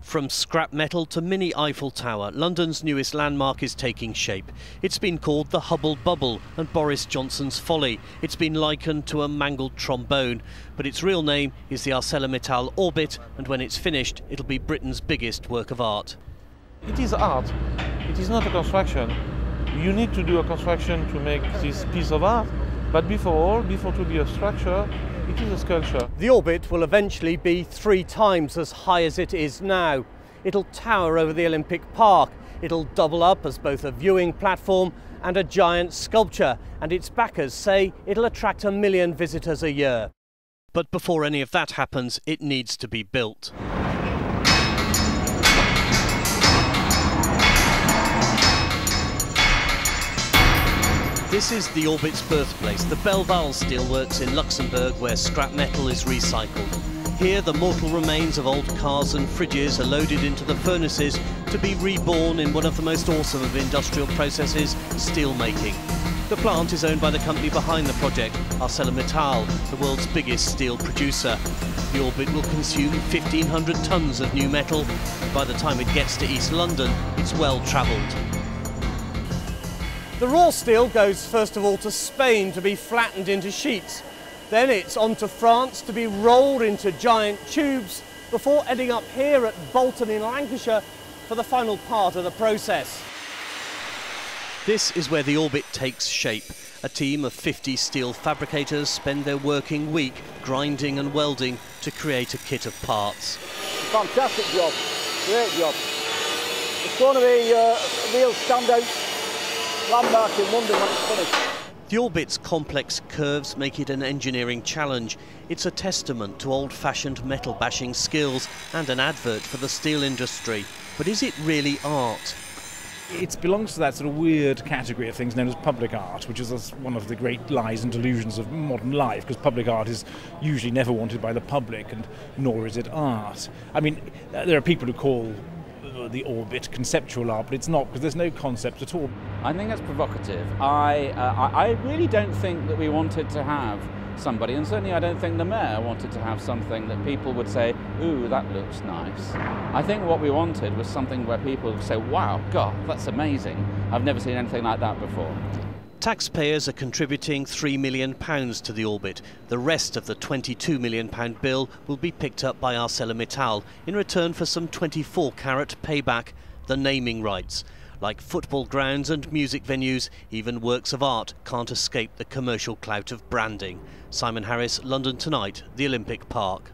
From scrap metal to mini Eiffel Tower, London's newest landmark is taking shape. It's been called the Hubble Bubble and Boris Johnson's Folly. It's been likened to a mangled trombone, but its real name is the ArcelorMittal Orbit, and when it's finished, it'll be Britain's biggest work of art. It is art. It is not a construction. You need to do a construction to make this piece of art, but before to be a structure, it is a sculpture. The Orbit will eventually be 3 times as high as it is now. It'll tower over the Olympic Park. It'll double up as both a viewing platform and a giant sculpture, and its backers say it'll attract 1 million visitors a year. But before any of that happens, it needs to be built. This is the Orbit's birthplace, the Belval Steelworks in Luxembourg, where scrap metal is recycled. Here, the mortal remains of old cars and fridges are loaded into the furnaces to be reborn in one of the most awesome of industrial processes, steel making. The plant is owned by the company behind the project, ArcelorMittal, the world's biggest steel producer. The Orbit will consume 1,500 tonnes of new metal, and by the time it gets to East London, it's well travelled. The raw steel goes first of all to Spain to be flattened into sheets. Then it's on to France to be rolled into giant tubes before ending up here at Bolton in Lancashire for the final part of the process. This is where the Orbit takes shape. A team of 50 steel fabricators spend their working week grinding and welding to create a kit of parts. Fantastic job, great job. It's going to be a real standout landmark in London when it's finished. The Orbit's complex curves make it an engineering challenge. It's a testament to old-fashioned metal-bashing skills and an advert for the steel industry. But is it really art? It belongs to that sort of weird category of things known as public art, which is one of the great lies and delusions of modern life, because public art is usually never wanted by the public, and nor is it art. I mean, there are people who call the Orbit conceptual art, but it's not, because there's no concept at all. I think that's provocative. I really don't think that we wanted to have somebody, and certainly I don't think the mayor wanted to have something that people would say, ooh, that looks nice. I think what we wanted was something where people would say, wow, God, that's amazing. I've never seen anything like that before. Taxpayers are contributing £3 million to the Orbit. The rest of the £22 million bill will be picked up by ArcelorMittal in return for some 24-carat payback, the naming rights. Like football grounds and music venues, even works of art can't escape the commercial clout of branding. Simon Harris, London Tonight, the Olympic Park.